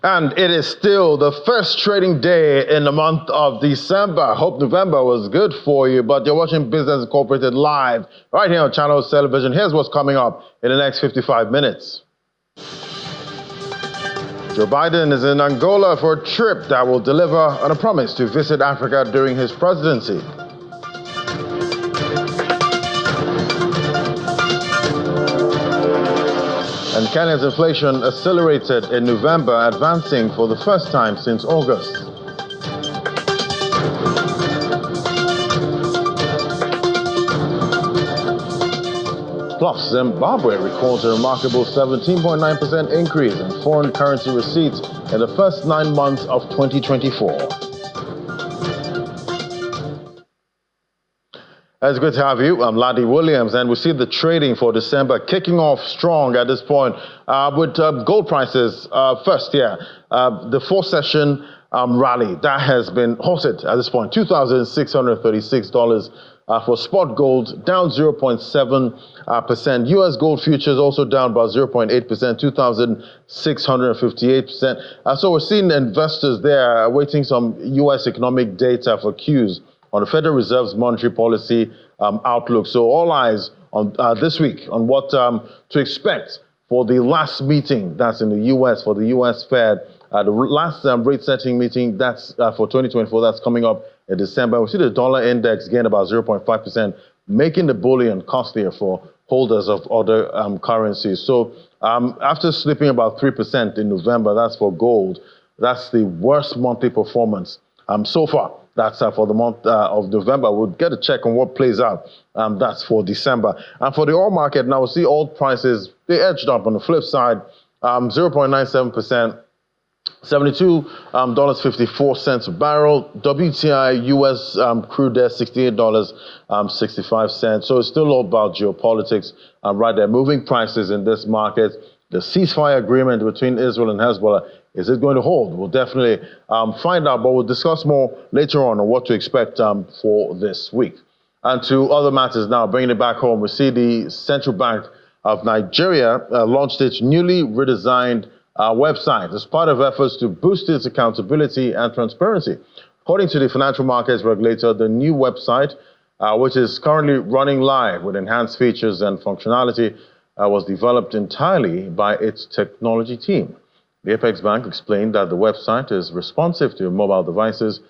And it is still the first trading day in the month of December. Hope November was good for you, but you're watching Business Incorporated live right here on Channels Television. Here's what's coming up in the next 55 minutes. Joe Biden is in Angola for a trip that will deliver on a promise to visit Africa during his presidency. And Kenya's inflation accelerated in November, advancing for the first time since August. Plus, Zimbabwe records a remarkable 17.9% increase in foreign currency receipts in the first 9 months of 2024. It's good to have you. I'm Ladi Williams, and we see the trading for December kicking off strong at this point with gold prices first. The four-session rally that has been halted at this point, $2,636 for spot gold, down 0.7%. U.S. gold futures also down by 0.8%, 2,658%. So we're seeing investors there awaiting some U.S. economic data for cues on the Federal Reserve's monetary policy outlook. So all eyes on this week on what to expect for the last meeting that's in the U.S. for the U.S. Fed. The last rate setting meeting that's for 2024 that's coming up in December. We see the dollar index gain about 0.5%, making the bullion costlier for holders of other currencies. So after slipping about 3% in November, that's for gold. That's the worst monthly performance so far. That's for the month of November. We'll get a check on what plays out. That's for December. And for the oil market, now we'll see oil prices, they edged up on the flip side, 0.97%, $72.54 a barrel. WTI US crude there, $68.65. So it's still all about geopolitics right there, moving prices in this market. The ceasefire agreement between Israel and Hezbollah, is it going to hold? We'll definitely find out, but we'll discuss more later on what to expect for this week. And to other matters now, bringing it back home, we see the Central Bank of Nigeria launched its newly redesigned website as part of efforts to boost its accountability and transparency. According to the financial markets regulator, the new website, which is currently running live with enhanced features and functionality, was developed entirely by its technology team. The Apex Bank explained that the website is responsive to mobile devices,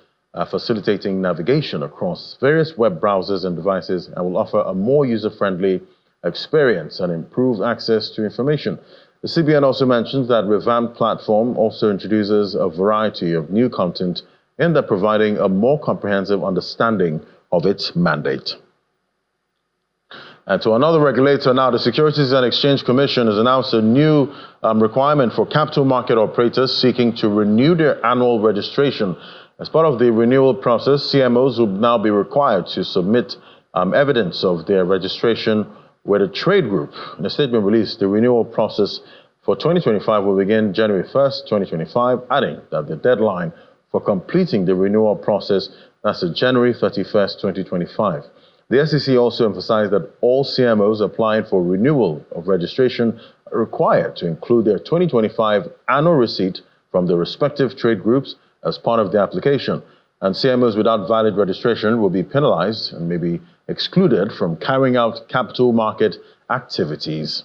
facilitating navigation across various web browsers and devices, and will offer a more user-friendly experience and improved access to information. The CBN also mentions that revamped platform also introduces a variety of new content aimed at providing a more comprehensive understanding of its mandate. And to another regulator now, the Securities and Exchange Commission has announced a new requirement for capital market operators seeking to renew their annual registration. As part of the renewal process, CMOs will now be required to submit evidence of their registration with a trade group. In a statement released, the renewal process for 2025 will begin January 1st, 2025, adding that the deadline for completing the renewal process, that's January 31st, 2025. The SEC also emphasized that all CMOs applying for renewal of registration are required to include their 2025 annual receipt from the respective trade groups as part of the application. And CMOs without valid registration will be penalized and may be excluded from carrying out capital market activities.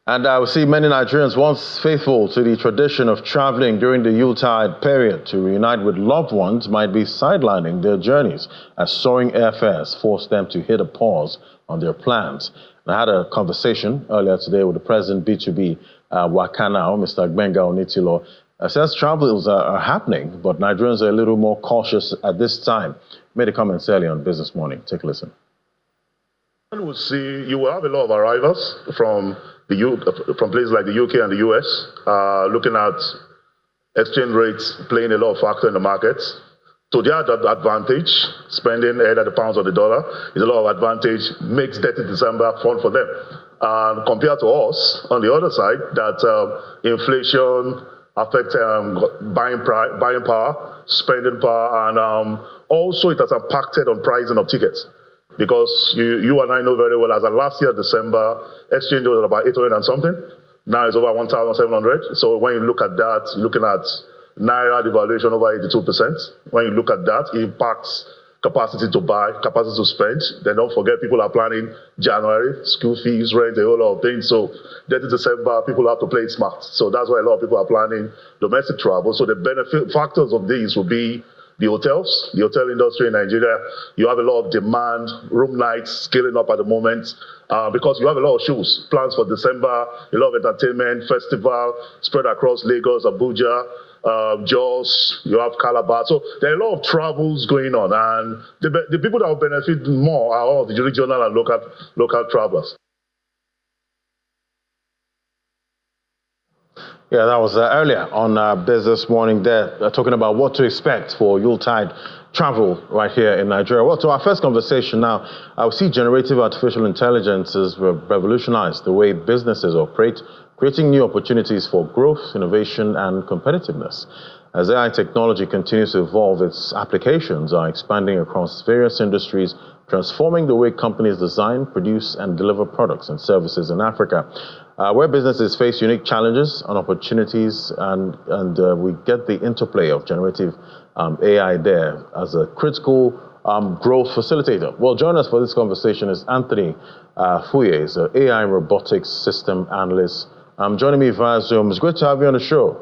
And we see many Nigerians once faithful to the tradition of traveling during the Yuletide period to reunite with loved ones might be sidelining their journeys as soaring airfares force them to hit a pause on their plans. And I had a conversation earlier today with the president B2B Wakanao, Mr. Gbenga Onitilo. Says travels are happening, but Nigerians are a little more cautious at this time. Made a comment earlier on Business Morning. Take a listen. You will have a lot of arrivals from places like the UK and the US, looking at exchange rates playing a lot of factor in the markets. To their advantage, spending ahead of the pounds of the dollar is a lot of advantage, makes 30 December fun for them. And compared to us, on the other side, that inflation affects buying power, spending power, and also it has impacted on pricing of tickets. Because you and I know very well, as of last year, December, exchange was about 800 and something. Now it's over 1,700. So when you look at that, you're looking at Naira devaluation over 82%. When you look at that, it impacts capacity to buy, capacity to spend. Then don't forget, people are planning January, school fees, rent, a whole lot of things. So 30 December, people have to play it smart. So that's why a lot of people are planning domestic travel. So the benefit factors of these will be the hotels, the hotel industry in Nigeria. You have a lot of demand, room nights scaling up at the moment because you have a lot of shows, plans for December, a lot of entertainment, festival spread across Lagos, Abuja, Jos, you have Calabar. So there are a lot of travels going on, and the people that will benefit more are all the regional and local travelers. Yeah, that was earlier on Business Morning there, talking about what to expect for Yuletide travel right here in Nigeria. Well, to our first conversation now, I will see generative artificial intelligence has revolutionized the way businesses operate, creating new opportunities for growth, innovation, and competitiveness. As AI technology continues to evolve, its applications are expanding across various industries, transforming the way companies design, produce, and deliver products and services in Africa. Where businesses face unique challenges and opportunities, and we get the interplay of generative AI there as a critical growth facilitator. Well, join us for this conversation is Anthony Fuye, is an AI and robotics system analyst. Joining me via Zoom. It's great to have you on the show.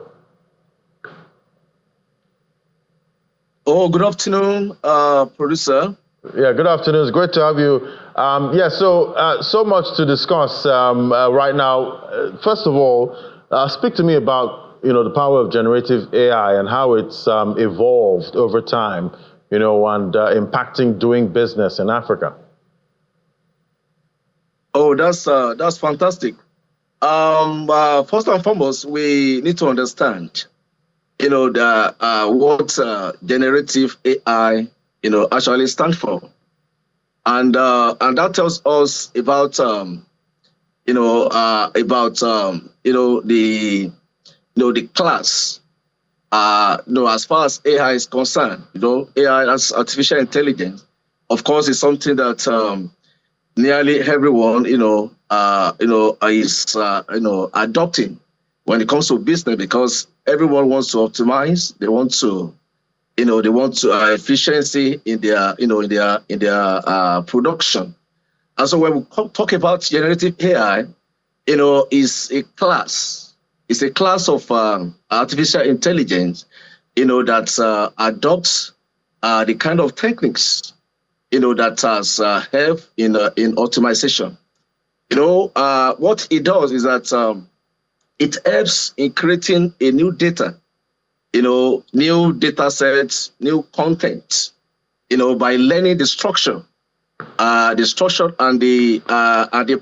Oh, good afternoon, producer. Yeah, good afternoon. It's great to have you. So much to discuss right now. First of all, speak to me about the power of generative AI and how it's evolved over time, and impacting doing business in Africa. Oh, that's fantastic. First and foremost, we need to understand, what generative AI, actually stand for, and that tells us about, the class, as far as AI is concerned. AI as artificial intelligence, of course, is something that nearly everyone, is adopting when it comes to business, because everyone wants to optimize. They want to, efficiency in their production. And so when we talk about generative AI, is a class. It's a class of artificial intelligence, that adopts the kind of techniques, that has help in optimization. What it does is that it helps in creating a new data, new data sets, new content, by learning the structure and the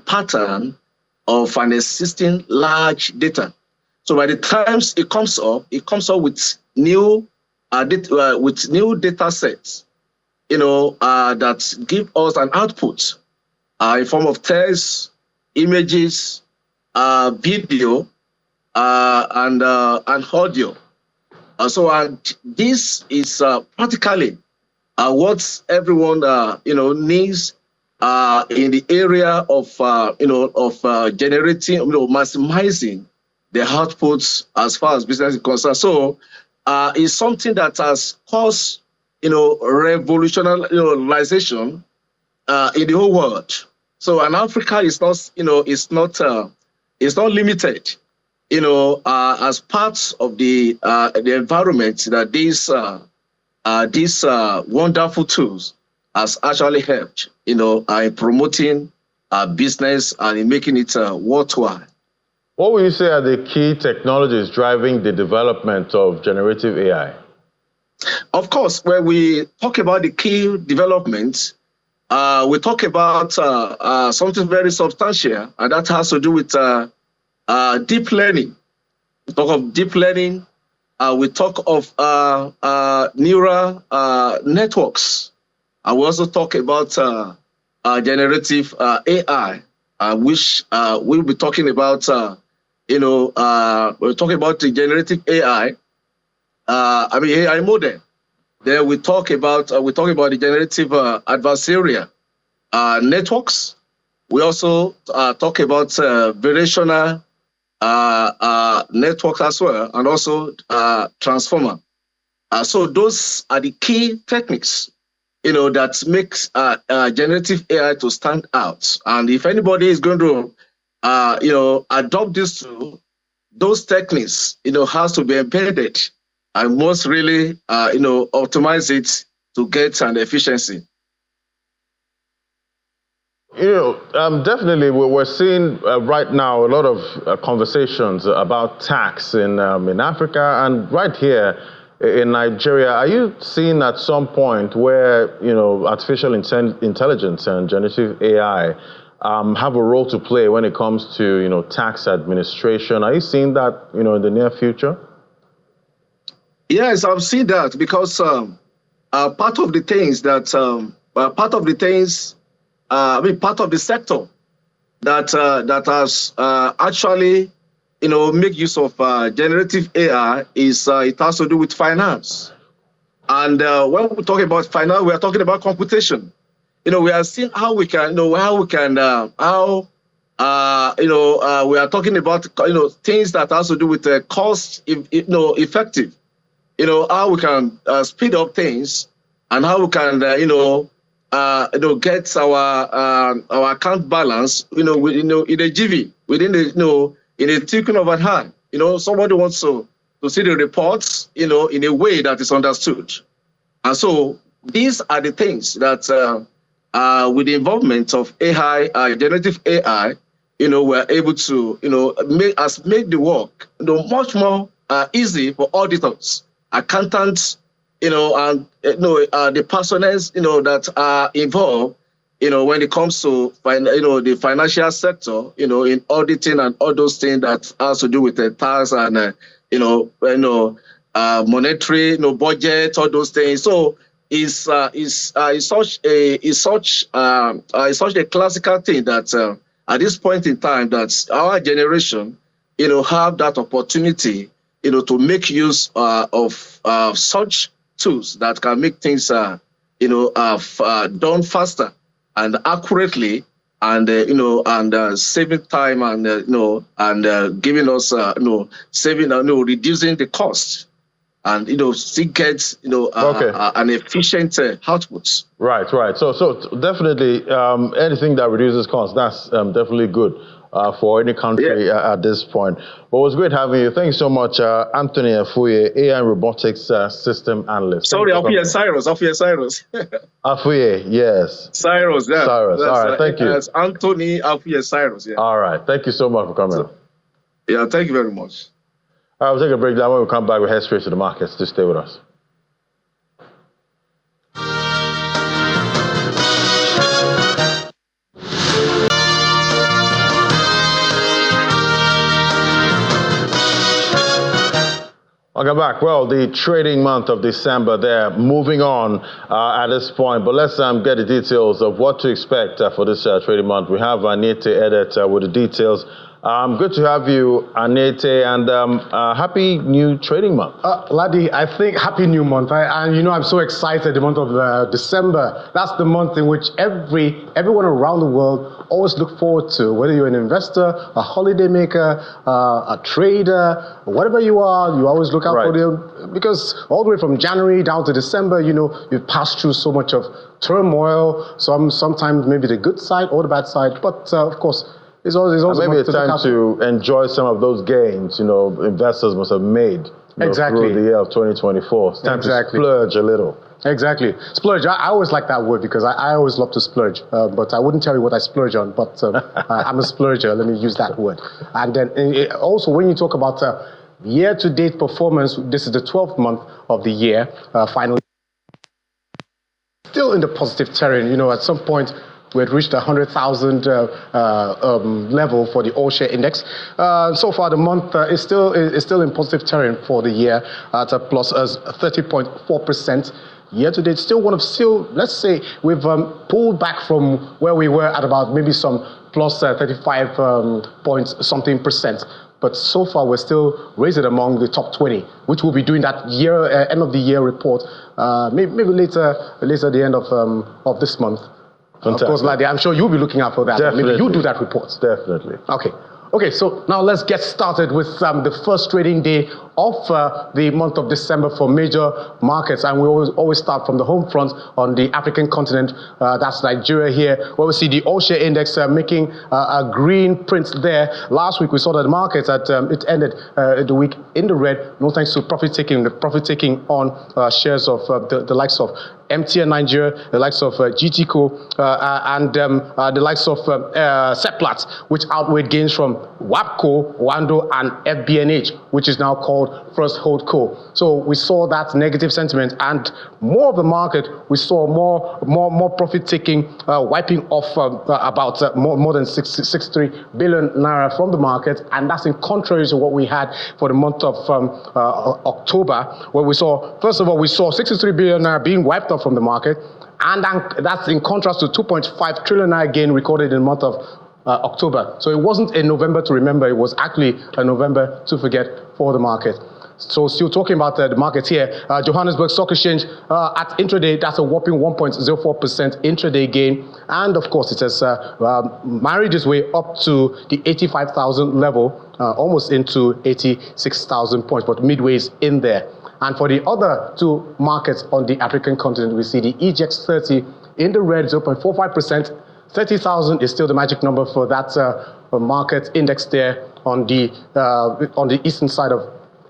pattern of an existing large data. So by the times it comes up with new data sets, that give us an output in form of text, images, video, and audio. And this is practically what everyone needs in the area of generating, maximizing the outputs as far as business is concerned. So it's something that has caused revolutionization in the whole world. So, and Africa is not limited, as part of the environment that these wonderful tools has actually helped, in promoting business and in making it worthwhile. What would you say are the key technologies driving the development of generative AI? Of course, when we talk about the key developments, we talk about something very substantial, and that has to do with deep learning. We talk of deep learning. We talk of neural networks. And we also talk about generative AI, which we'll be talking about. We're talking about the generative AI. AI model. Then we talk about the generative adversarial networks. We also talk about variational network as well, and also transformer. So those are the key techniques, that makes generative AI to stand out. And if anybody is going to, adopt this tool, those techniques, has to be embedded and must really, optimize it to get an efficiency. Definitely, we're seeing right now a lot of conversations about tax in Africa and right here in Nigeria. Are you seeing at some point where artificial intelligence and generative AI have a role to play when it comes to tax administration? Are you seeing that in the near future? Yes, I've seen that because part of the things that part of the sector that has actually make use of generative AI is it has to do with finance. And when we talk about finance, we are talking about computation. We are seeing how we can we are talking about things that has to do with cost effective. How we can speed up things and how we can get our account balance in a GV within the in a twinkling of an eye. Somebody wants to see the reports in a way that is understood. And so these are the things that with the involvement of AI, generative AI, we're able to make the work much more easy for auditors, accountants, and the personnel that are involved when it comes to the financial sector, in auditing and all those things that has to do with the tax and monetary, budget, all those things. So it's such a classical thing that at this point in time that our generation, have that opportunity, to make use of such tools that can make things, done faster and accurately, and saving time and giving us saving reducing the cost, and still get an efficient output. Right. So definitely anything that reduces cost, that's definitely good for any country at this point. But it was great having you. Thank you so much, Anthony Afuye, AI and Robotics System Analyst. Sorry, Afuye Cyrus. Afuye, yes. Cyrus, yeah. Cyrus. All right, thank you. It's Anthony Afuye Cyrus, yeah. All right, thank you so much for coming. Yeah, thank you very much. All right, we'll take a break now. When we come back, we'll head straight to the markets. Just stay with us. Welcome back. Well, the trading month of December, they're moving on at this point. But let's get the details of what to expect for this trading month. We have Anete Edit with the details. Good to have you, Anete, and happy new trading month. Ladi, I think happy new month. And I'm so excited, the month of December. That's the month in which everyone around the world always look forward to, whether you're an investor, a holiday maker, a trader, whatever you are, you always look out for them, because all the way from January down to December, you've passed through so much of turmoil, sometimes maybe the good side or the bad side, but of course, it's also maybe a time to enjoy some of those gains, investors must have made through the year of 2024. It's time to splurge a little. Exactly. Splurge. I always like that word because I always love to splurge, but I wouldn't tell you what I splurge on, but I'm a splurger. Let me use that word. And then also when you talk about year-to-date performance, this is the 12th month of the year, finally. Still in the positive terrain, at some point, we had reached 100,000 level for the all-share index. So far, the month is still in positive terrain for the year at a plus 30.4%. Year to date, let's say we've pulled back from where we were at about maybe some plus 35 points something percent. But so far, we're still rated among the top 20, which we'll be doing that end of the year report, maybe later at the end of this month. Fantastic. Of course, Ladi, I'm sure you'll be looking out for that. Definitely. Maybe you do that report. Definitely. Okay. Okay, so now let's get started with the first trading day of the month of December for major markets. And we always start from the home front on the African continent. That's Nigeria here, where we see the all-share index making a green print there. Last week, we saw that the market, it ended the week in the red, no thanks to profit taking. The profit taking on shares of the likes of MTN Nigeria, the likes of GTCO, and the likes of Seplat, which outweighed gains from WAPCO, Wando, and FBNH, which is now called First Holdco. So we saw that negative sentiment, and more of the market, we saw more profit taking, wiping off about more than 63 billion naira from the market, and that's in contrary to what we had for the month of October, where we saw, first of all, we saw 63 billion naira being wiped off from the market, and that's in contrast to 2.5 trillion naira gain recorded in the month of October. So it wasn't a November to remember, it was actually a November to forget for the market. So still talking about the market here, Johannesburg Stock Exchange at intraday, that's a whopping 1.04% intraday gain. And of course, it has married its way up to the 85,000 level, almost into 86,000 points, but midway's in there. And for the other two markets on the African continent, we see the EGX 30 in the red, 0.45%. 30,000 is still the magic number for that market index there on the eastern side of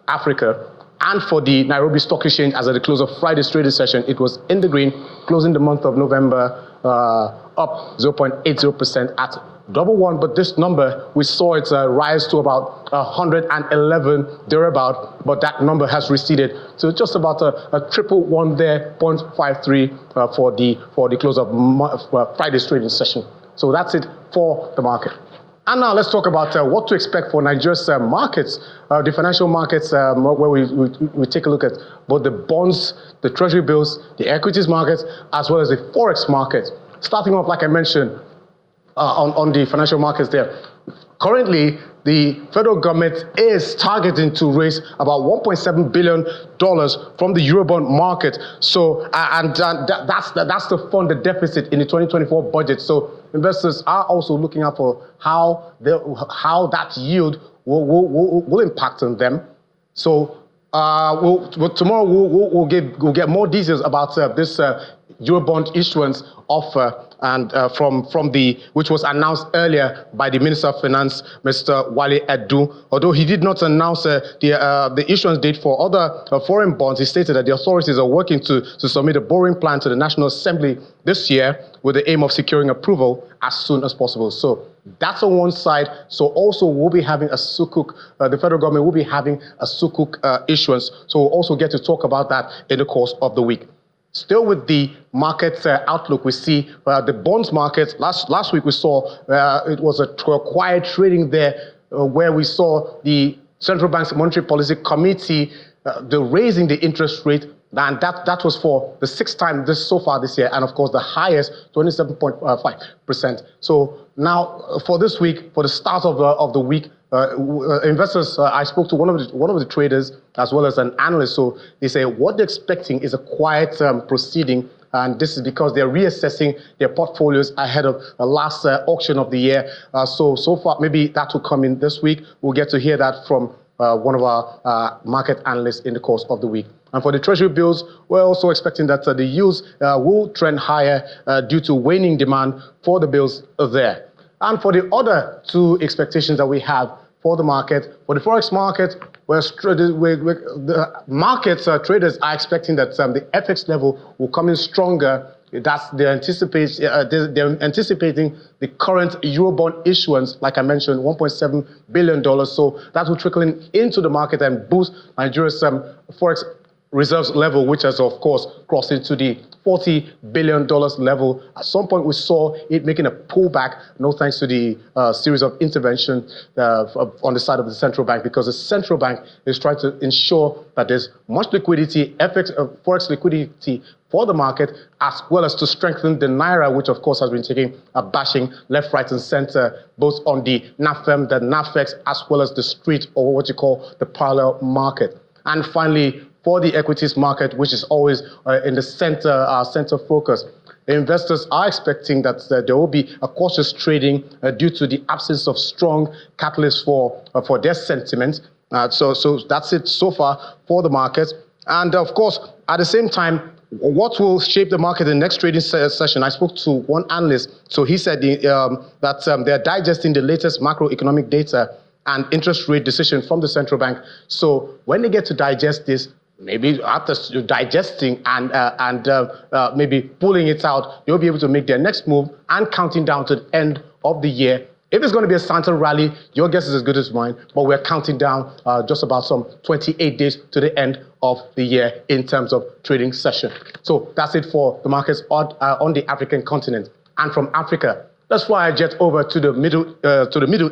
Africa. And for the Nairobi Stock Exchange, as at the close of Friday's trading session, it was in the green, closing the month of November up 0.80% at 111. But this number, we saw it rise to about 111 thereabout, but that number has receded to just about a triple one there, 0.53 for the close of Friday's trading session. So that's it for the market. And now let's talk about what to expect for Nigeria's markets, the financial markets, where we take a look at both the bonds, the treasury bills, the equities markets, as well as the forex market. Starting off, like I mentioned, on the financial markets there. Currently, the federal government is targeting to raise about $1.7 billion from the Eurobond market. So, that's to fund the deficit in the 2024 budget. So investors are also looking out for how that yield will impact on them. So tomorrow we'll get more details about this Eurobond issuance offer, and which was announced earlier by the Minister of Finance, Mr. Wale Edu. Although he did not announce the issuance date for other foreign bonds, he stated that the authorities are working to submit a borrowing plan to the National Assembly this year with the aim of securing approval as soon as possible. So that's on one side. So also we'll be having a sukuk, the federal government will be having a sukuk issuance. So we'll also get to talk about that in the course of the week. Still with the market outlook, we see the bonds market. Last week we saw it was a quiet trading there, where we saw the Central Bank's Monetary Policy Committee raising the interest rate, and that was for the sixth time so far this year, and of course the highest, 27.5%. So now for this week, for the start of the week, investors, I spoke to one of the traders as well as an analyst. So they say what they're expecting is a quiet proceeding, and this is because they're reassessing their portfolios ahead of the last auction of the year. So far, maybe that will come in this week. We'll get to hear that from one of our market analysts in the course of the week. And for the treasury bills, we're also expecting that the yields will trend higher due to waning demand for the bills there. And for the other two expectations that we have for the market, for the forex market, the markets traders are expecting that the FX level will come in stronger. They're anticipating the current Eurobond issuance, like I mentioned, $1.7 billion. So that will trickle into the market and boost Nigeria's forex reserves level, which has, of course, crossed into the $40 billion level. At some point, we saw it making a pullback, no thanks to the series of intervention on the side of the central bank, because the central bank is trying to ensure that there's much liquidity, forex liquidity for the market, as well as to strengthen the Naira, which, of course, has been taking a bashing left, right, and center, both on the NAFEM, the NAFEX, as well as the street, or what you call the parallel market. And finally, for the equities market, which is always in the center focus, investors are expecting that there will be a cautious trading due to the absence of strong catalysts for their sentiment. So that's it so far for the markets. And of course, at the same time, what will shape the market in the next trading session? I spoke to one analyst. So he said that they're digesting the latest macroeconomic data and interest rate decision from the central bank. So when they get to digest this, maybe after digesting and maybe pulling it out, they'll be able to make their next move and counting down to the end of the year. If it's going to be a Santa rally, your guess is as good as mine, but we're counting down just about some 28 days to the end of the year in terms of trading session. So that's it for the markets on the African continent. And from Africa, let's fly a jet over to the Middle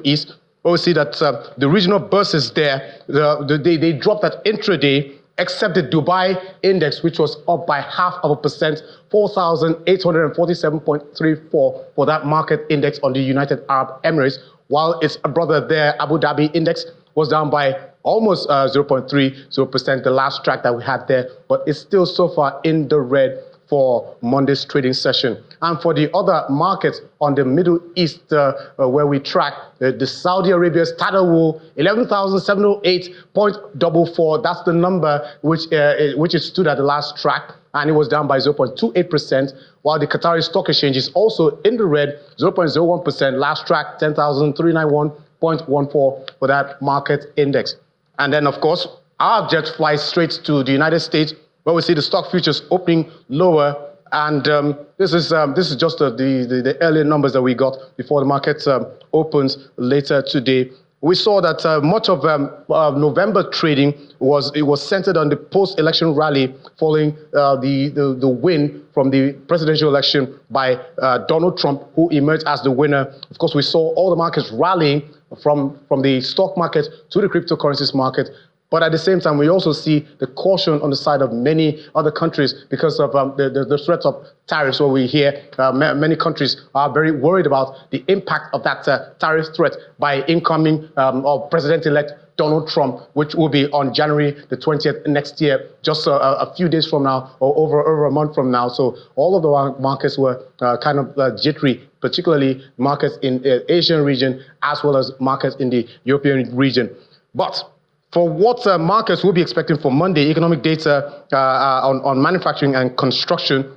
East. Where we see that the regional bourses there, they dropped at intraday, except the Dubai index, which was up by 0.5%, 4,847.34 for that market index on the United Arab Emirates, while its brother there, Abu Dhabi index, was down by almost 0.30%, the last track that we had there, but it's still so far in the red for Monday's trading session. And for the other markets on the Middle East, where we track the Saudi Arabia's Tadawul, 11,708.44. That's the number which it stood at the last track, and it was down by 0.28%, while the Qatari Stock Exchange is also in the red, 0.01%. Last track, 10,391.14 for that market index. And then, of course, our jet flies straight to the United States, where we see the stock futures opening lower, and this is just the early numbers that we got before the market opens later today. We saw that much of November trading was centered on the post-election rally following the win from the presidential election by Donald Trump, who emerged as the winner. Of course, we saw all the markets rallying from the stock market to the cryptocurrencies market. But at the same time, we also see the caution on the side of many other countries because of the threat of tariffs, where we hear many countries are very worried about the impact of that tariff threat by incoming or President-elect Donald Trump, which will be on January the 20th next year, just a few days from now, or over a month from now. So all of the markets were kind of jittery, particularly markets in the Asian region, as well as markets in the European region. But for what markets will be expecting for Monday, economic data on manufacturing and construction,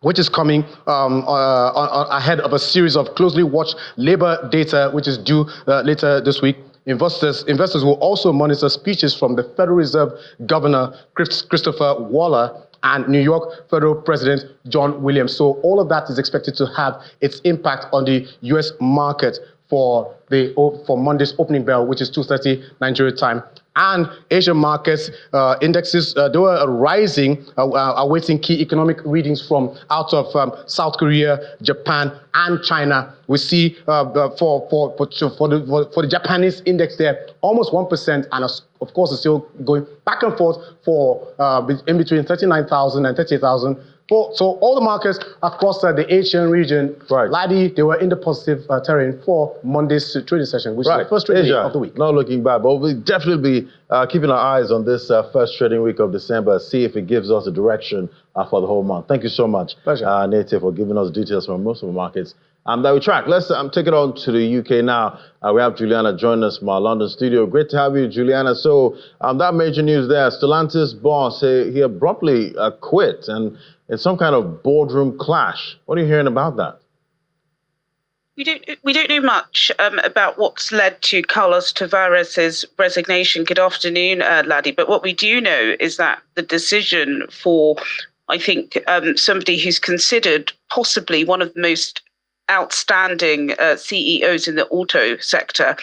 which is coming ahead of a series of closely watched labor data, which is due later this week. Investors will also monitor speeches from the Federal Reserve Governor Christopher Waller and New York Federal President John Williams. So all of that is expected to have its impact on the U.S. market for Monday's opening bell, which is 2:30 Nigeria time. And Asian markets indexes, they were rising, awaiting key economic readings from out of South Korea, Japan, and China. We see for the Japanese index there, almost 1%, and of course, it's still going back and forth for in between 39,000 and 30,000. So all the markets across the Asian region, right, Laddie, they were in the positive terrain for Monday's trading session, which is the first trading week of the week. Not looking back, but we'll definitely be keeping our eyes on this first trading week of December, see if it gives us a direction for the whole month. Thank you so much, Native, for giving us details from most of the markets that we track. Let's take it on to the UK now. We have Juliana joining us from our London studio. Great to have you, Juliana. So that major news there, Stellantis boss, he abruptly quit, and it's some kind of boardroom clash. What are you hearing about that? We don't know much about what's led to Carlos Tavares' resignation. Good afternoon, Laddie. But what we do know is that the decision for, I think, somebody who's considered possibly one of the most outstanding CEOs in the auto sector.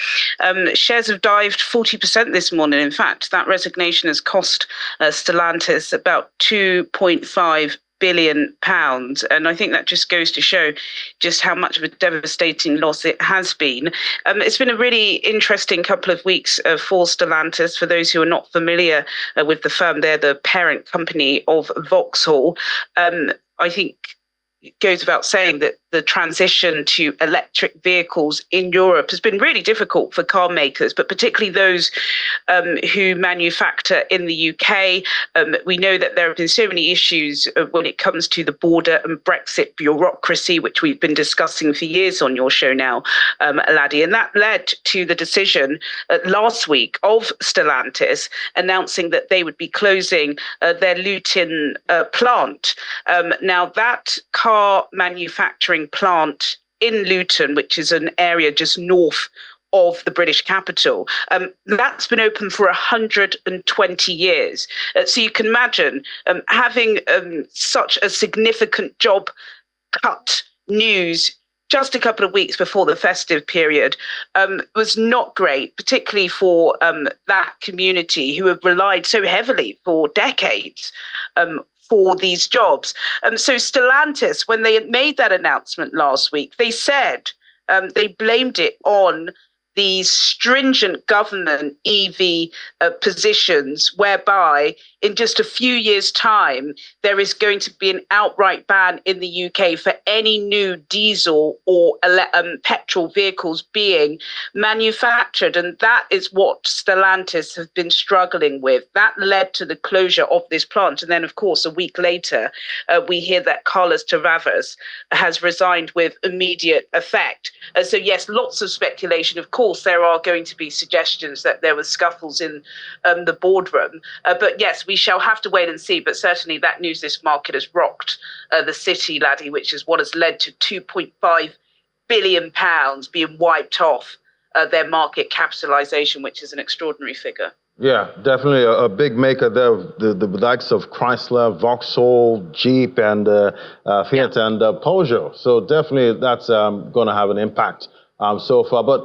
Shares have dived 40% this morning. In fact, that resignation has cost Stellantis about £2.5 billion. And I think that just goes to show just how much of a devastating loss it has been. It's been a really interesting couple of weeks for Stellantis. For those who are not familiar with the firm, they're the parent company of Vauxhall. I think it goes without saying that the transition to electric vehicles in Europe has been really difficult for car makers, but particularly those who manufacture in the UK. We know that there have been so many issues when it comes to the border and Brexit bureaucracy, which we've been discussing for years on your show now, Aladi. And that led to the decision last week of Stellantis announcing that they would be closing their Luton plant. Now, that car manufacturing plant in Luton, which is an area just north of the British capital, that's been open for 120 years. So you can imagine having such a significant job cut news just a couple of weeks before the festive period was not great, particularly for that community who have relied so heavily for decades for these jobs. So Stellantis, when they made that announcement last week, they said they blamed it on these stringent government EV positions, whereby in just a few years' time, there is going to be an outright ban in the UK for any new diesel or petrol vehicles being manufactured. And that is what Stellantis have been struggling with. That led to the closure of this plant. And then, of course, a week later, we hear that Carlos Tariffs has resigned with immediate effect. So, yes, lots of speculation. Of course, there are going to be suggestions that there were scuffles in the boardroom. But yes, we shall have to wait and see. But certainly that news this market has rocked the city, Laddie, which is what has led to £2.5 billion being wiped off their market capitalization, which is an extraordinary figure. Yeah, definitely a big maker there. The likes of Chrysler, Vauxhall, Jeep, and Fiat and Peugeot. So definitely that's going to have an impact so far. But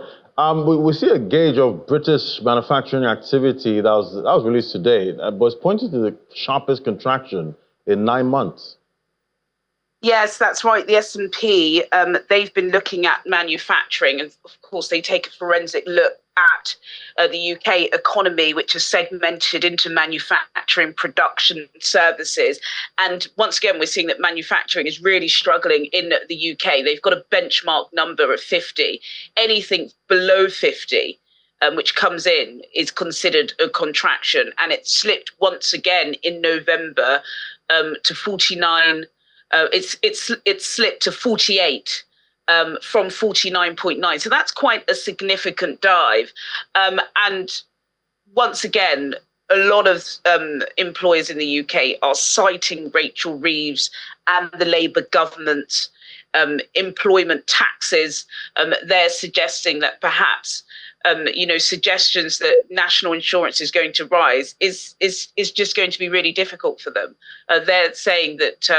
we see a gauge of British manufacturing activity that was released today, but it's pointing to the sharpest contraction in 9 months. Yes, that's right. The S&P, they've been looking at manufacturing, and of course they take a forensic look at the UK economy, which is segmented into manufacturing, production, services. And once again, we're seeing that manufacturing is really struggling in the UK. They've got a benchmark number of 50. Anything below 50, which comes in, is considered a contraction. And it slipped once again in November to 49. It's slipped to 48 from 49.9. So that's quite a significant dive. And once again, a lot of employers in the UK are citing Rachel Reeves and the Labour government's employment taxes. They're suggesting that perhaps suggestions that national insurance is going to rise is just going to be really difficult for them. They're saying that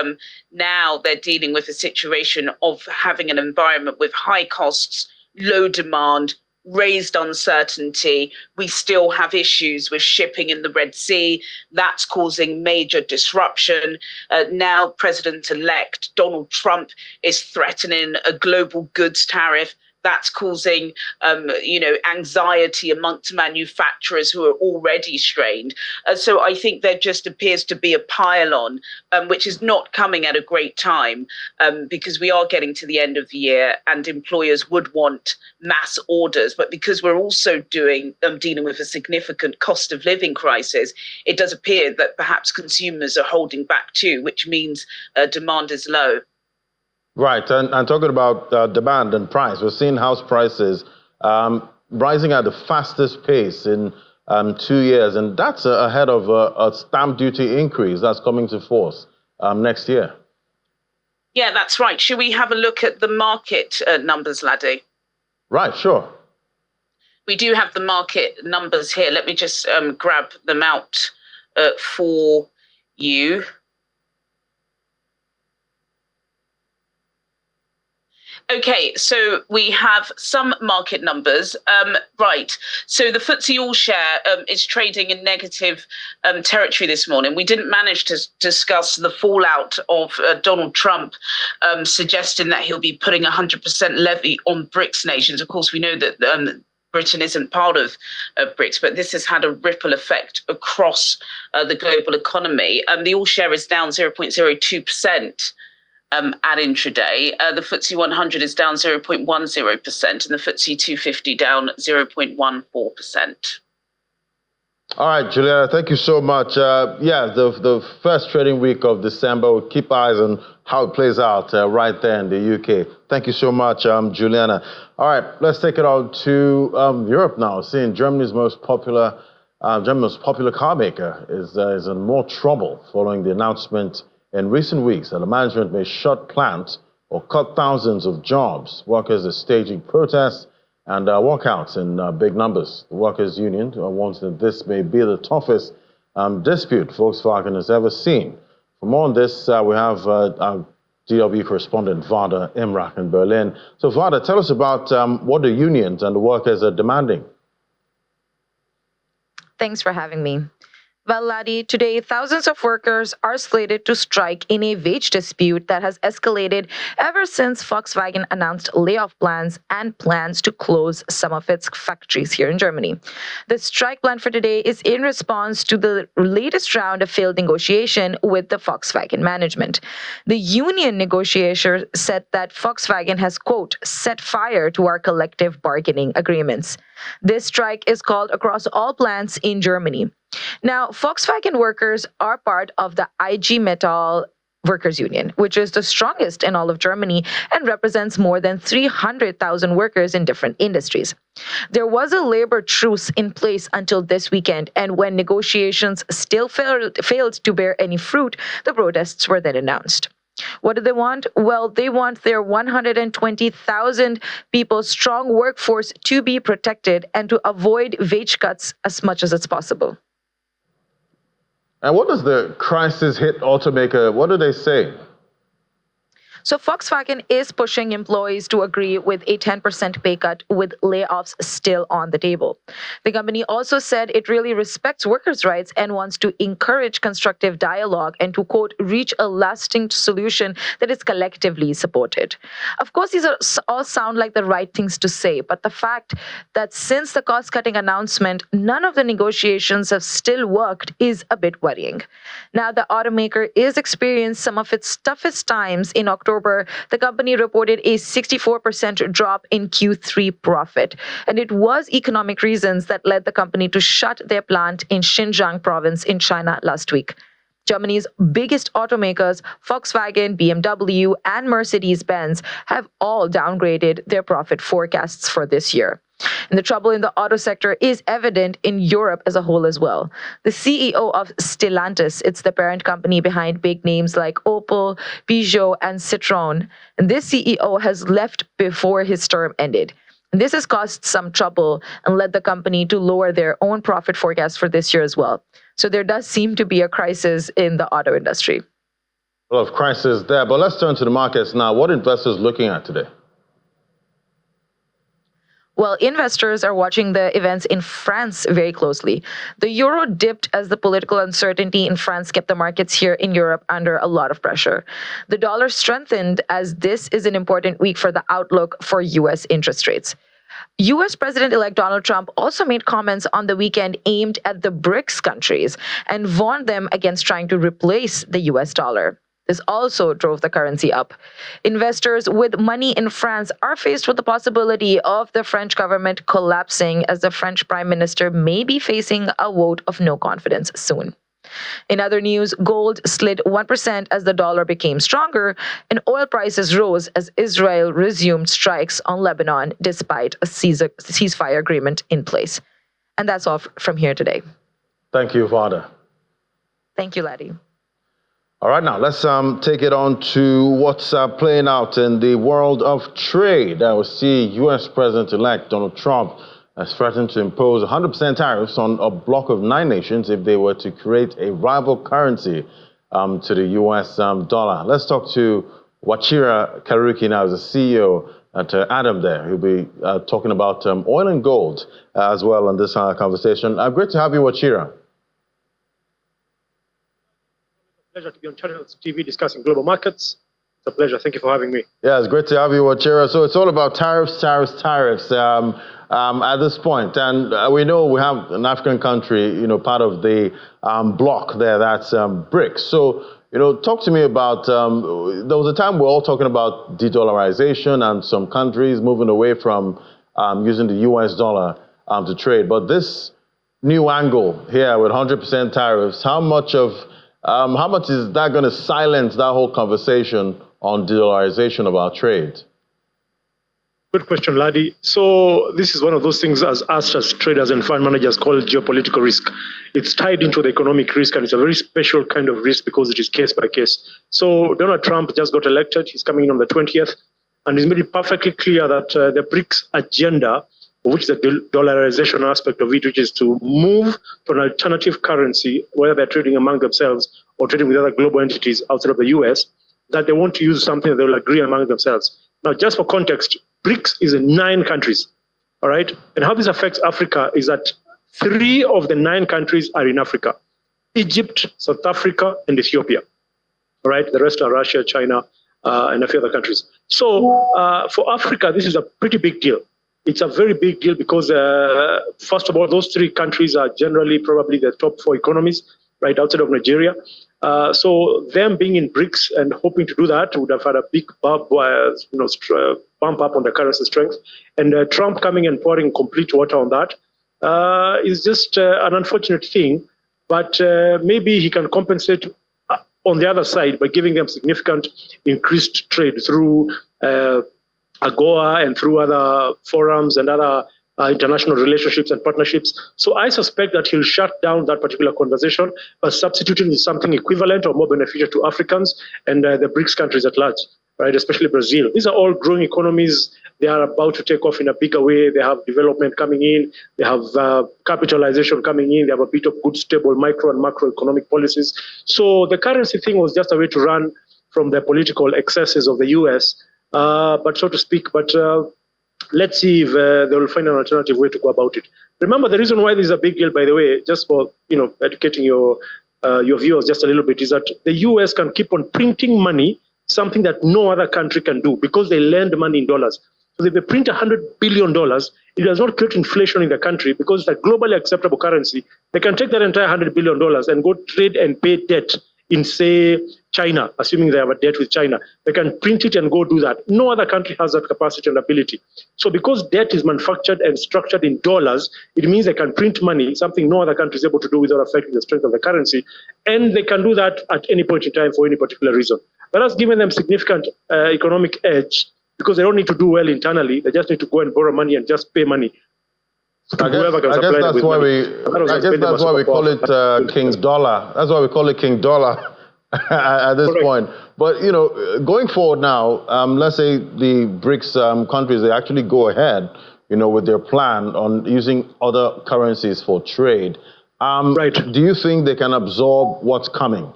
now they're dealing with a situation of having an environment with high costs, low demand, raised uncertainty. We still have issues with shipping in the Red Sea. That's causing major disruption. Now President-elect Donald Trump is threatening a global goods tariff. That's causing, anxiety amongst manufacturers who are already strained. So I think there just appears to be a pile-on, which is not coming at a great time, because we are getting to the end of the year and employers would want mass orders. But because we're also dealing with a significant cost of living crisis, it does appear that perhaps consumers are holding back too, which means demand is low. Right, and talking about demand and price, we're seeing house prices rising at the fastest pace in 2 years, and that's ahead of a stamp duty increase that's coming to force next year. Yeah, that's right. Should we have a look at the market numbers, Laddie? Right, sure. We do have the market numbers here. Let me just grab them out for you. Okay, so we have some market numbers. Right, so the FTSE All-Share is trading in negative territory this morning. We didn't manage to discuss the fallout of Donald Trump suggesting that he'll be putting 100% levy on BRICS nations. Of course, we know that Britain isn't part of BRICS, but this has had a ripple effect across the global economy. The All-Share is down 0.02%. at intraday. The FTSE 100 is down 0.10% and the FTSE 250 down 0.14%. All right, Juliana, thank you so much. The first trading week of December, we'll keep eyes on how it plays out right there in the UK. Thank you so much, Juliana. All right, let's take it on to Europe now. Seeing Germany's most popular car maker is in more trouble following the announcement in recent weeks that the management may shut plants or cut thousands of jobs. Workers are staging protests and walkouts in big numbers. The Workers' Union warns that this may be the toughest dispute Volkswagen has ever seen. For more on this, we have our DW correspondent, Vada Imrach in Berlin. So, Vada, tell us about what the unions and the workers are demanding. Thanks for having me. Well, Laddie, today thousands of workers are slated to strike in a wage dispute that has escalated ever since Volkswagen announced layoff plans and plans to close some of its factories here in Germany. The strike plan for today is in response to the latest round of failed negotiation with the Volkswagen management. The union negotiator said that Volkswagen has, quote, set fire to our collective bargaining agreements. This strike is called across all plants in Germany. Now, Volkswagen workers are part of the IG Metall Workers Union, which is the strongest in all of Germany and represents more than 300,000 workers in different industries. There was a labor truce in place until this weekend, and when negotiations still failed to bear any fruit, the protests were then announced. What do they want? Well, they want their 120,000 people strong workforce to be protected and to avoid wage cuts as much as it's possible. And what does the crisis hit automaker, what do they say? So Volkswagen is pushing employees to agree with a 10% pay cut with layoffs still on the table. The company also said it really respects workers' rights and wants to encourage constructive dialogue and to, quote, reach a lasting solution that is collectively supported. Of course, these all sound like the right things to say, but the fact that since the cost-cutting announcement, none of the negotiations have still worked is a bit worrying. Now, the automaker is experiencing some of its toughest times. In October, the company reported a 64% drop in Q3 profit. And it was economic reasons that led the company to shut their plant in Xinjiang province in China last week. Germany's biggest automakers, Volkswagen, BMW, and Mercedes-Benz, have all downgraded their profit forecasts for this year. And the trouble in the auto sector is evident in Europe as a whole as well. The CEO of Stellantis, it's the parent company behind big names like Opel, Peugeot, and Citroën. And this CEO has left before his term ended. And this has caused some trouble and led the company to lower their own profit forecast for this year as well. So there does seem to be a crisis in the auto industry. A lot of crisis there, but let's turn to the markets now. What are investors looking at today? Well, investors are watching the events in France very closely. The euro dipped as the political uncertainty in France kept the markets here in Europe under a lot of pressure. The dollar strengthened as this is an important week for the outlook for U.S. interest rates. U.S. President-elect Donald Trump also made comments on the weekend aimed at the BRICS countries and warned them against trying to replace the U.S. dollar. This also drove the currency up. Investors with money in France are faced with the possibility of the French government collapsing as the French prime minister may be facing a vote of no confidence soon. In other news, gold slid 1% as the dollar became stronger, and oil prices rose as Israel resumed strikes on Lebanon despite a ceasefire agreement in place. And that's all from here today. Thank you, Vada. Thank you, Laddie. All right, now let's take it on to what's playing out in the world of trade. I will see U.S. President-elect Donald Trump has threatened to impose 100% tariffs on a block of 9 nations if they were to create a rival currency to the U.S. Dollar. Let's talk to Wachira Karuki now, the CEO at Adam there, who'll be talking about oil and gold as well in this conversation. Great to have you, Wachira. Pleasure to be on Channels TV discussing global markets. It's a pleasure. Thank you for having me. Yeah, it's great to have you, Wachira. So it's all about tariffs at this point. And we know we have an African country, part of the bloc there, that's BRICS. So, Talk to me about, there was a time we're all talking about de-dollarization and some countries moving away from using the US dollar to trade. But this new angle here with 100% tariffs, how much is that going to silence that whole conversation on de-dollarization of our trade? Good question, Ladi. So this is one of those things as us as traders and fund managers call geopolitical risk. It's tied into the economic risk, and it's a very special kind of risk because it is case by case. So Donald Trump just got elected. He's coming in on the 20th, and he's made it perfectly clear that the BRICS agenda, which is the dollarization aspect of it, which is to move to an alternative currency, whether they're trading among themselves or trading with other global entities outside of the US, that they want to use something that they'll agree among themselves. Now, just for context, BRICS is in 9 countries, all right? And how this affects Africa is that 3 of the 9 countries are in Africa: Egypt, South Africa, and Ethiopia, all right? The rest are Russia, China, and a few other countries. So for Africa, this is a pretty big deal. It's a very big deal because, first of all, those 3 countries are generally probably the top 4 economies, right, outside of Nigeria. So them being in BRICS and hoping to do that would have had a big bump up on the currency strength. And Trump coming and pouring complete water on that is just an unfortunate thing. But maybe he can compensate on the other side by giving them significant increased trade through AGOA and through other forums and other international relationships and partnerships. So I suspect that he'll shut down that particular conversation by substituting with something equivalent or more beneficial to Africans and the BRICS countries at large, right? Especially Brazil. These are all growing economies. They are about to take off in a bigger way. They have development coming in. They have capitalization coming in. They have a bit of good, stable micro and macroeconomic policies. So the currency thing was just a way to run from the political excesses of the US, but so to speak. But let's see if they will find an alternative way to go about it. Remember, the reason why this is a big deal, by the way, just for educating your viewers just a little bit, is that the US can keep on printing money, something that no other country can do because they lend money in dollars. So if they print $100 billion, it does not create inflation in the country because it's a globally acceptable currency. They can take that entire $100 billion and go trade and pay debt in, say, China, assuming they have a debt with China. They can print it and go do that. No other country has that capacity and ability. So because debt is manufactured and structured in dollars, it means they can print money, something no other country is able to do without affecting the strength of the currency. And they can do that at any point in time for any particular reason. But that's given them significant economic edge because they don't need to do well internally. They just need to go and borrow money and just pay money. I guess that's why we call it King Dollar. That's why we call it King Dollar at this point. But going forward now, let's say the BRICS countries, they actually go ahead, with their plan on using other currencies for trade. Right. Do you think they can absorb what's coming?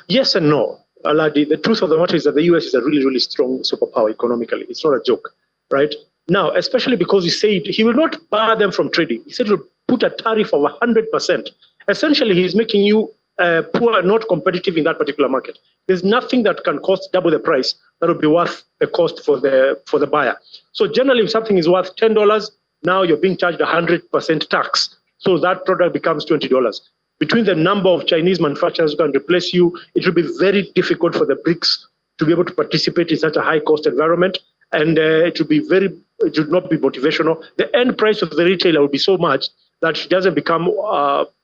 Yes and no. Aladi, the truth of the matter is that the US is a really, really strong superpower economically. It's not a joke, right? Now, especially because he said he will not bar them from trading. He said he'll put a tariff of 100%. Essentially, he's making you poor, not competitive in that particular market. There's nothing that can cost double the price that would be worth the cost for the buyer. So generally, if something is worth $10, now you're being charged 100% tax. So that product becomes $20. Between the number of Chinese manufacturers who can replace you, it will be very difficult for the BRICS to be able to participate in such a high-cost environment. And it would not be motivational. The end price of the retailer will be so much that it doesn't become,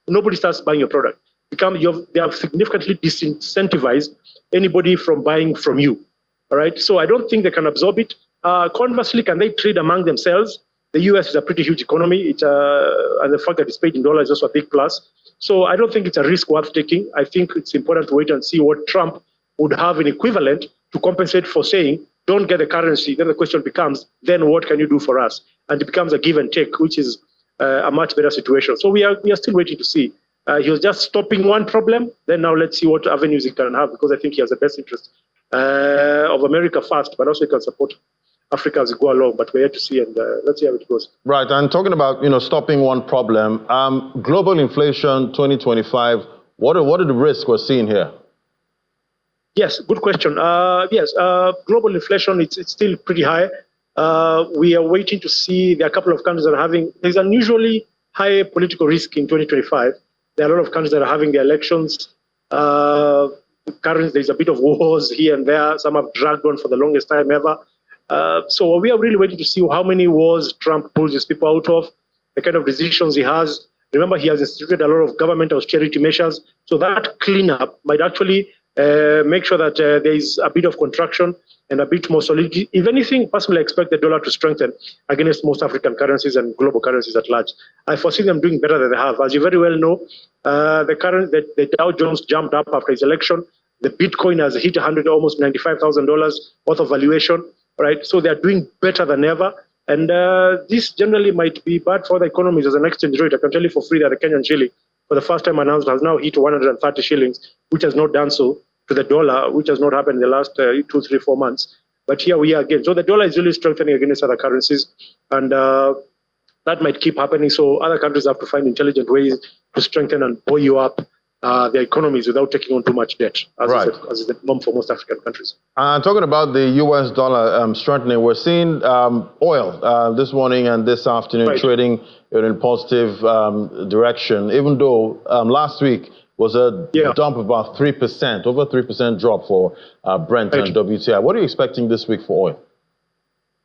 nobody starts buying your product. They have significantly disincentivized anybody from buying from you. All right. So I don't think they can absorb it. Conversely, can they trade among themselves? The US is a pretty huge economy. And the fact that it's paid in dollars is also a big plus. So I don't think it's a risk worth taking. I think it's important to wait and see what Trump would have an equivalent to compensate for saying, don't get the currency. Then the question becomes, then what can you do for us? And it becomes a give and take, which is a much better situation. So we are still waiting to see. He was just stopping one problem. Then now let's see what avenues he can have, because I think he has the best interest of America first, but also he can support Africa as we go along. But we're yet to see, and let's see how it goes. Right. And talking about stopping one problem, global inflation 2025. What are the risks we're seeing here? Yes, good question. Yes, global inflation, it's still pretty high. We are waiting to see. There are a couple of countries that are having, there's unusually high political risk in 2025. There are a lot of countries that are having their elections. Currently, there's a bit of wars here and there. Some have dragged on for the longest time ever. So we are really waiting to see how many wars Trump pulls his people out of, the kind of decisions he has. Remember, he has instituted a lot of government austerity measures. So that cleanup might actually make sure that there is a bit of contraction and a bit more solidity. If anything, personally, I expect the dollar to strengthen against most African currencies and global currencies at large. I foresee them doing better than they have. As you very well know, the Dow Jones jumped up after his election. The Bitcoin has hit almost $95,000 worth of valuation. Right, so they are doing better than ever. And this generally might be bad for the economies as an exchange rate. I can tell you for free that the Kenyan shilling, for the first time announced, has now hit 130 shillings, which has not done so to the dollar, which has not happened in the last 2, 3, 4 months. But here we are again. So the dollar is really strengthening against other currencies, and that might keep happening. So other countries have to find intelligent ways to strengthen and buoy up their economies without taking on too much debt, as is the norm for most African countries. Talking about the U.S. dollar strengthening, we're seeing oil this morning and this afternoon trading in a positive direction, even though last week was a dump of about 3%, over 3% drop for Brent and WTI. What are you expecting this week for oil?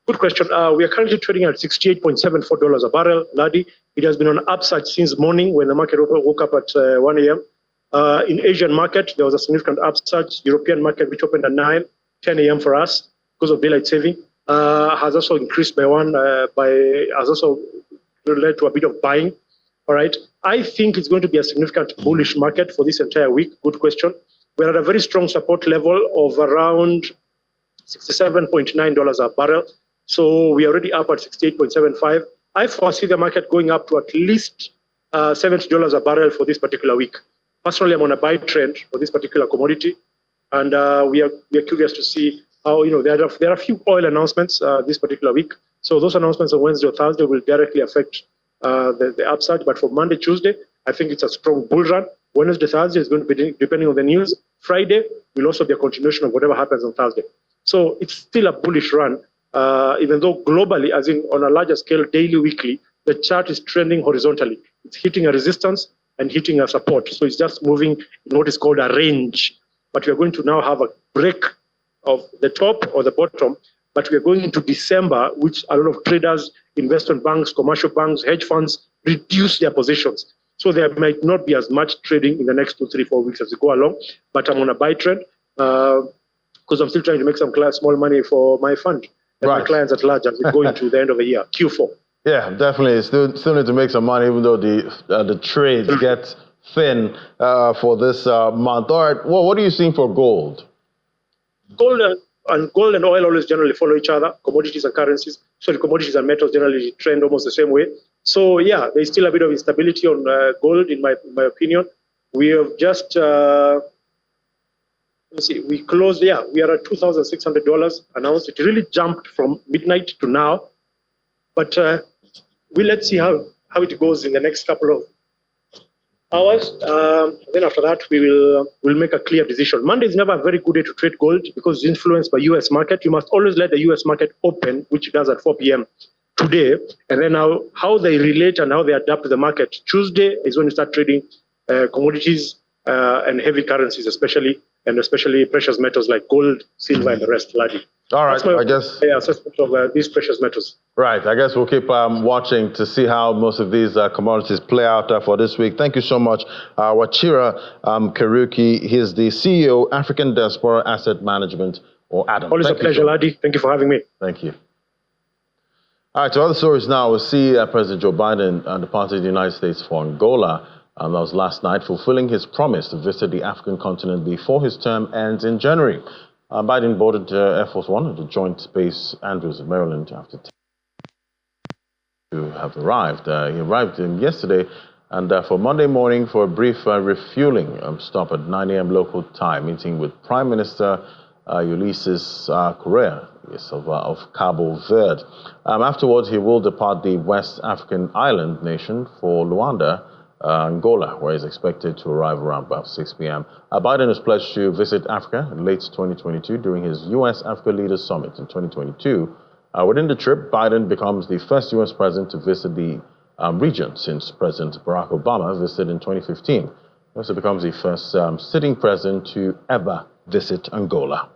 Good question. We are currently trading at $68.74 a barrel, Ladi. It has been on upside since morning when the market woke up at 1 a.m. In Asian market, there was a significant upside. European market, which opened at 10 a.m. for us because of daylight saving, has also increased by has also led to a bit of buying. All right. I think it's going to be a significant bullish market for this entire week. Good question. We're at a very strong support level of around $67.9 a barrel. So we're already up at 68.75. I foresee the market going up to at least $70 a barrel for this particular week. Personally, I'm on a buy trend for this particular commodity, and we are curious to see how, there are a few oil announcements this particular week. So those announcements on Wednesday or Thursday will directly affect the upside. But for Monday, Tuesday, I think it's a strong bull run. Wednesday, Thursday is going to be depending on the news. Friday will also be a continuation of whatever happens on Thursday. So it's still a bullish run, even though globally, as in on a larger scale, daily, weekly, the chart is trending horizontally. It's hitting a resistance and hitting a support. So it's just moving in what is called a range. But we are going to now have a break of the top or the bottom. But we are going into December, which a lot of traders, investment banks, commercial banks, hedge funds reduce their positions. So there might not be as much trading in the next 2, 3, 4 weeks as we go along. But I'm on a buy trend because I'm still trying to make some small money for my fund and my clients at large as we go into the end of the year, Q4. Yeah, definitely. Still need to make some money, even though the trades get thin for this month. All right. Well, what are you seeing for gold? Gold and oil always generally follow each other. Commodities and currencies. So the commodities and metals generally trend almost the same way. So yeah, there's still a bit of instability on gold, in my opinion. We have just we closed. Yeah, we are at $2,600 announced. It really jumped from midnight to now, but let's see how it goes in the next couple of hours. Then after that, we'll make a clear decision. Monday is never a very good day to trade gold because it's influenced by U.S. market. You must always let the U.S. market open, which it does at 4 p.m. today, and then how they relate and how they adapt to the market. Tuesday is when you start trading commodities and heavy currencies, especially precious metals like gold, silver, and the rest, Ladi. All right, I guess. Yeah, assessment of these precious metals. Right, I guess we'll keep watching to see how most of these commodities play out for this week. Thank you so much, Wachira Karuki. He's the CEO, African Diaspora Asset Management, or ADAM. Always a pleasure, Ladi. Thank you for having me. Thank you. All right, to other stories now. We'll see President Joe Biden departed the United States for Angola. That was last night, fulfilling his promise to visit the African continent before his term ends in January. Biden boarded Air Force One at the Joint Base Andrews, Maryland, after to have arrived. He arrived yesterday, and for Monday morning for a brief refueling stop at 9 a.m. local time, meeting with Prime Minister Ulysses Correa of Cabo Verde. Afterwards, he will depart the West African island nation for Luanda, Angola, where he's expected to arrive around about 6 p.m. Biden has pledged to visit Africa in late 2022 during his U.S.-Africa Leaders Summit in 2022. Within the trip, Biden becomes the first U.S. president to visit the region since President Barack Obama visited in 2015. He also becomes the first sitting president to ever visit Angola.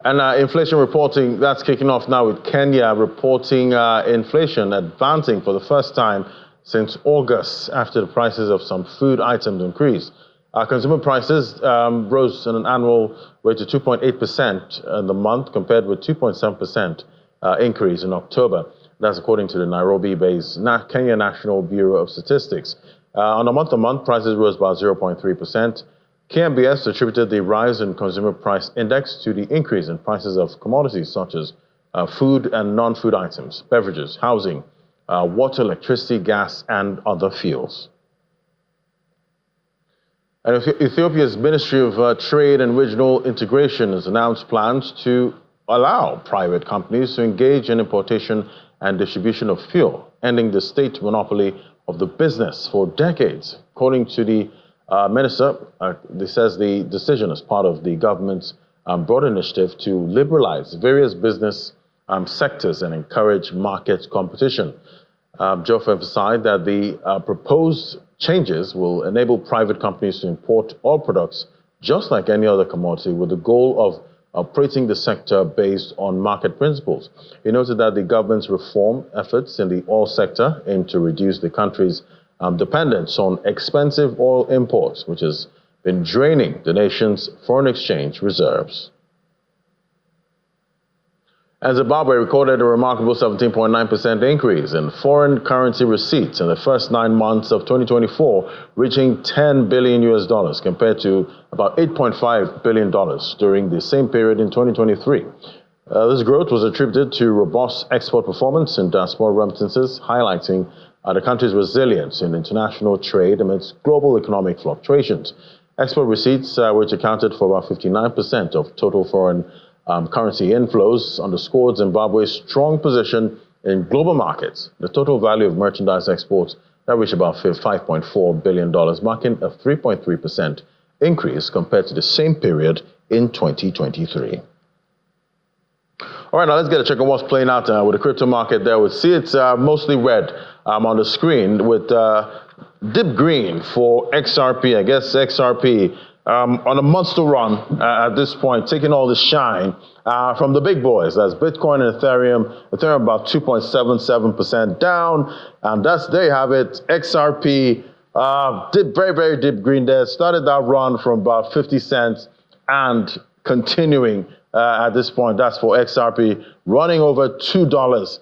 And inflation reporting, that's kicking off now with Kenya reporting inflation advancing for the first time since August after the prices of some food items increased. Consumer prices rose at an annual rate of 2.8% in the month compared with 2.7% increase in October. That's according to the Nairobi-based Kenya National Bureau of Statistics. On a month-to-month, prices rose by 0.3%. KMBS attributed the rise in consumer price index to the increase in prices of commodities such as food and non-food items, beverages, housing, water, electricity, gas, and other fuels. And Ethiopia's Ministry of Trade and Regional Integration has announced plans to allow private companies to engage in importation and distribution of fuel, ending the state monopoly of the business for decades. According to the minister, this says the decision is part of the government's broad initiative to liberalize various business sectors and encourage market competition. Joff emphasized that the proposed changes will enable private companies to import all products just like any other commodity with the goal of operating the sector based on market principles. He noted that the government's reform efforts in the oil sector aim to reduce the country's dependence on expensive oil imports, which has been draining the nation's foreign exchange reserves. And Zimbabwe recorded a remarkable 17.9% increase in foreign currency receipts in the first 9 months of 2024, reaching $10 billion compared to about $8.5 billion during the same period in 2023. This growth was attributed to robust export performance and diaspora remittances, highlighting the country's resilience in international trade amidst global economic fluctuations. Export receipts, which accounted for about 59% of total foreign currency inflows, underscored Zimbabwe's strong position in global markets. The total value of merchandise exports that reached about $5.4 billion, marking a 3.3% increase compared to the same period in 2023. All right, now let's get a check on what's playing out with the crypto market there. We see it's mostly red on the screen with dip green for XRP. I guess XRP on a monster run at this point, taking all the shine from the big boys. That's Bitcoin and Ethereum. Ethereum about 2.77% down, and there you have it. XRP dip very deep green there. Started that run from about 50 cents and continuing at this point. That's for XRP, running over $2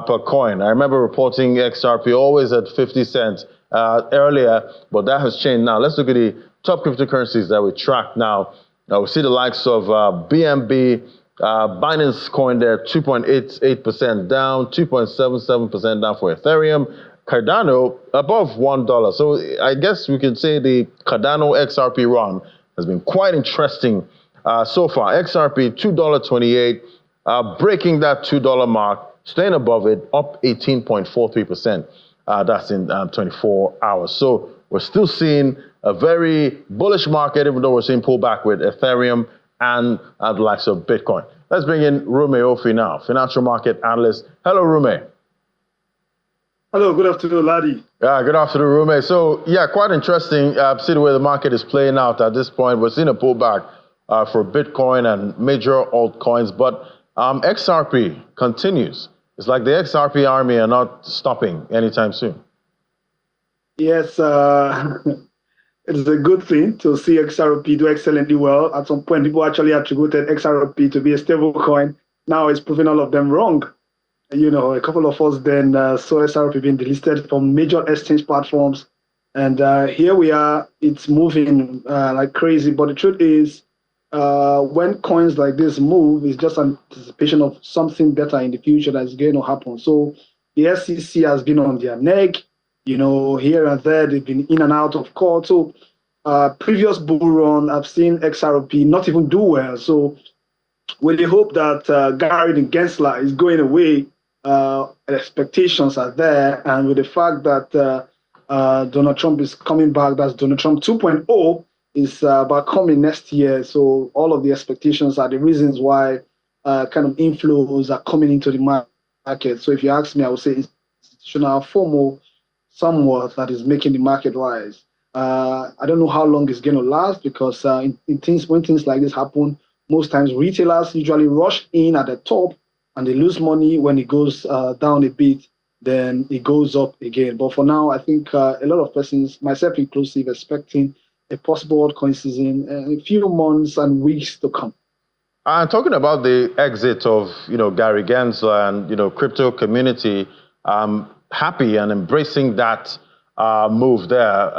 per coin. I remember reporting XRP always at 50 cents earlier, but that has changed now. Let's look at the top cryptocurrencies that we track now. We see the likes of BNB, Binance Coin there, 2.88% down, 2.77% down for Ethereum. Cardano above $1. So I guess we can say the Cardano XRP run has been quite interesting so far. XRP $2.28, breaking that $2 mark, staying above it, up 18.43%. That's in 24 hours. So we're still seeing a very bullish market, even though we're seeing pullback with Ethereum and the likes of Bitcoin. Let's bring in Rume Ofi now, financial market analyst. Hello, Rume. Hello, good afternoon, Ladi. Good afternoon, Rume. So, quite interesting. See the way the market is playing out at this point. We're seeing a pullback for Bitcoin and major altcoins, but XRP continues. It's like the XRP army are not stopping anytime soon. Yes, it's a good thing to see XRP do excellently well. At some point, people actually attributed XRP to be a stable coin. Now it's proving all of them wrong. You know, a couple of us then saw XRP being delisted from major exchange platforms. And here we are, it's moving like crazy. But the truth is, when coins like this move, it's just anticipation of something better in the future that's going to happen. So the SEC has been on their neck. You know, here and there, they've been in and out of court. So previous bull run, I've seen XRP not even do well. So with the hope that Gary and Gensler is going away, expectations are there. And with the fact that Donald Trump is coming back, that's Donald Trump 2.0, is about coming next year. So all of the expectations are the reasons why kind of inflows are coming into the market. So if you ask me, I would say it's institutional FOMO somewhat that is making the market rise. I don't know how long it's going to last because when things like this happen, most times retailers usually rush in at the top and they lose money. When it goes down a bit, then it goes up again. But for now, I think a lot of persons, myself inclusive, expecting a possible altcoin season in a few months and weeks to come. Talking about the exit of Gary Gensler and crypto community, happy and embracing that move there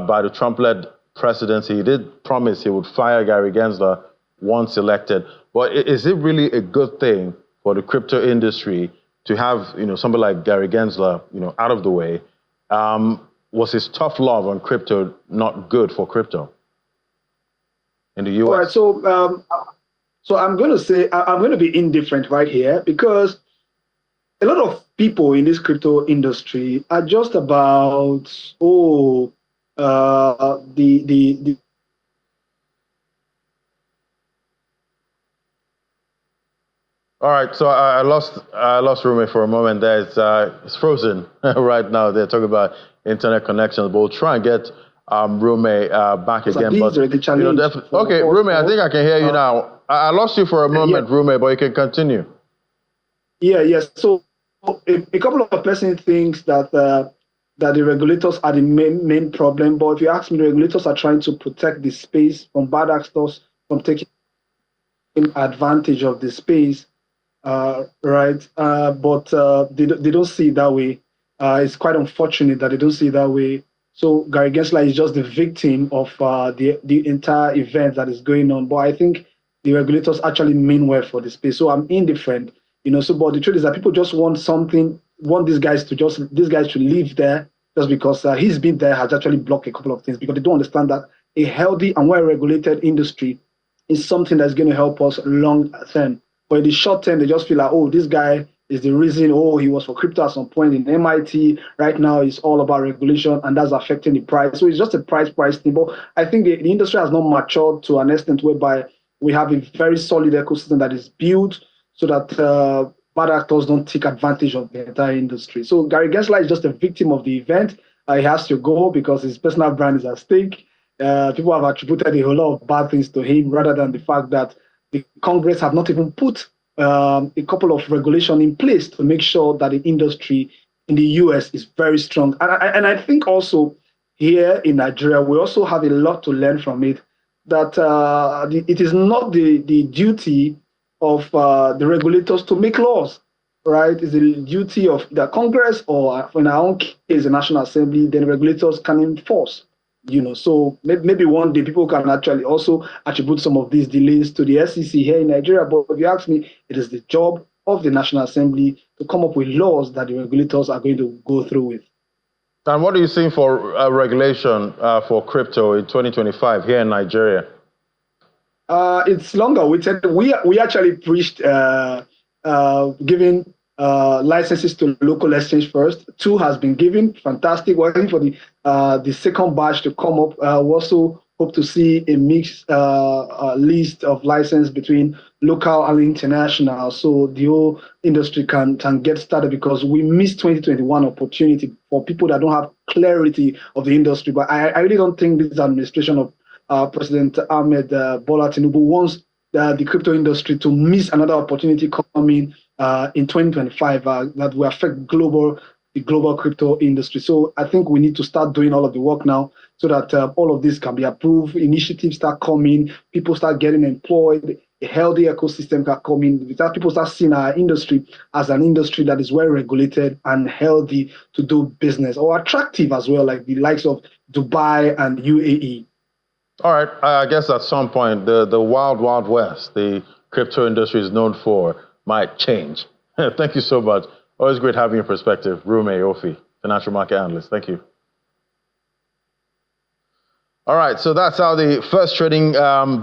by the Trump-led presidency. He did promise he would fire Gary Gensler once elected. But is it really a good thing for the crypto industry to have somebody like Gary Gensler out of the way? Was his tough love on crypto not good for crypto in the US? All right, so I'm going to say I'm going to be indifferent right here because a lot of people in this crypto industry are just about the All right, so I lost Rumi for a moment there. It's frozen right now. They're talking about internet connections, but we'll try and get Rumi back again. But okay, Rumi, I think I can hear you now. I lost you for a moment, Rumi, but you can continue. Yes. So a couple of persons think that the regulators are the main problem, but if you ask me, the regulators are trying to protect the space from bad actors from taking advantage of the space, right? But they don't see it that way. It's quite unfortunate that they don't see it that way. So Gary Gensler is just the victim of the entire event that is going on. But I think the regulators actually mean well for the space. So I'm indifferent, but the truth is that people just want these guys to live there just because he's been there has actually blocked a couple of things because they don't understand that a healthy and well-regulated industry is something that's going to help us long term. But in the short term, they just feel like, this guy is the reason, he was for crypto at some point in MIT. Right now, it's all about regulation, and that's affecting the price. So it's just a price thing. But I think the industry has not matured to an extent whereby we have a very solid ecosystem that is built so that bad actors don't take advantage of the entire industry. So Gary Gensler is just a victim of the event. He has to go because his personal brand is at stake. People have attributed a whole lot of bad things to him rather than the fact that the Congress have not even put a couple of regulations in place to make sure that the industry in the US is very strong. And I think also here in Nigeria, we also have a lot to learn from it, that it is not the duty of the regulators to make laws, right? It's the duty of the Congress or, in our own case, the National Assembly, then regulators can enforce. So maybe one day people can actually also attribute some of these delays to the SEC here in Nigeria. But if you ask me, it is the job of the National Assembly to come up with laws that the regulators are going to go through with. And what are you seeing for regulation for crypto in 2025 here in Nigeria? It's longer awaited. We actually preached giving licenses to local exchange first. 2 has been given. Fantastic. We're waiting for the second batch to come up. We also hope to see a mixed list of license between local and international, so the whole industry can get started, because we missed 2021 opportunity for people that don't have clarity of the industry. But I really don't think this administration of President Ahmed Bola Tinubu wants the crypto industry to miss another opportunity coming in 2025 that will affect the global crypto industry. So I think we need to start doing all of the work now so that all of this can be approved, initiatives start coming, people start getting employed, a healthy ecosystem can come in, that people start seeing our industry as an industry that is well regulated and healthy to do business, or attractive as well, like the likes of Dubai and UAE. All right, I guess at some point, the wild, wild west, the crypto industry is known for, might change. Thank you so much. Always great having your perspective. Rumi Ofi, financial market analyst. Thank you. All right, so that's how the first trading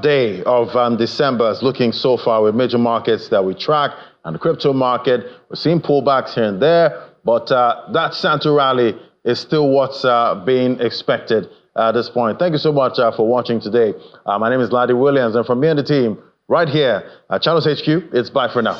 day of December is looking so far with major markets that we track and the crypto market. We're seeing pullbacks here and there, but that Santa rally is still what's being expected at this point. Thank you so much for watching today. My name is Ladi Williams, and from me and the team right here at Channels HQ, it's bye for now.